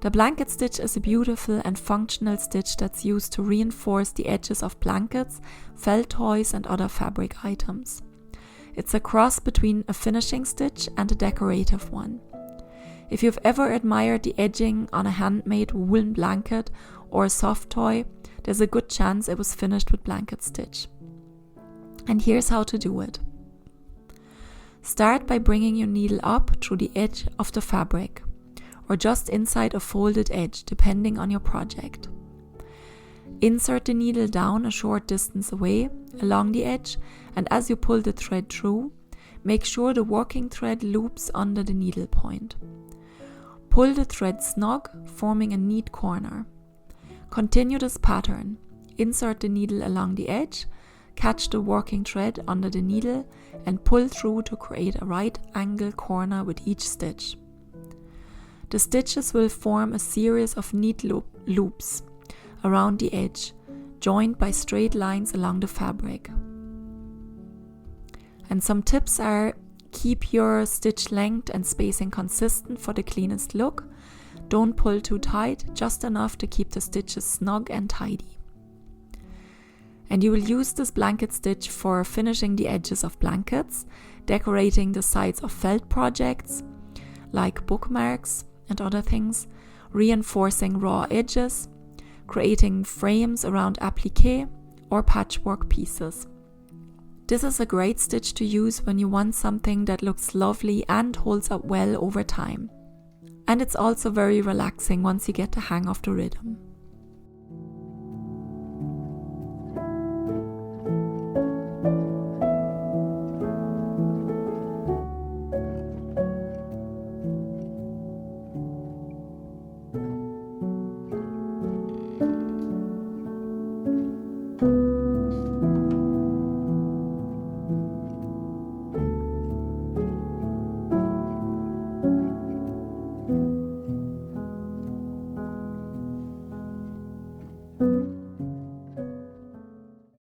The blanket stitch is a beautiful and functional stitch that's used to reinforce the edges of blankets, felt toys and other fabric items. It's a cross between a finishing stitch and a decorative one. If you've ever admired the edging on a handmade woolen blanket or a soft toy, there's a good chance it was finished with blanket stitch. And here's how to do it. Start by bringing your needle up through the edge of the fabric, or just inside a folded edge depending on your project. Insert the needle down a short distance away along the edge, and as you pull the thread through, make sure the working thread loops under the needle point. Pull the thread snug, forming a neat corner. Continue this pattern. Insert the needle along the edge, catch the working thread under the needle and pull through to create a right angle corner with each stitch. The stitches will form a series of neat loops around the edge, joined by straight lines along the fabric. And some tips are: keep your stitch length and spacing consistent for the cleanest look. Don't pull too tight, just enough to keep the stitches snug and tidy. And you will use this blanket stitch for finishing the edges of blankets, decorating the sides of felt projects like bookmarks and other things, reinforcing raw edges, creating frames around appliqué or patchwork pieces. This is a great stitch to use when you want something that looks lovely and holds up well over time. And it's also very relaxing once you get the hang of the rhythm.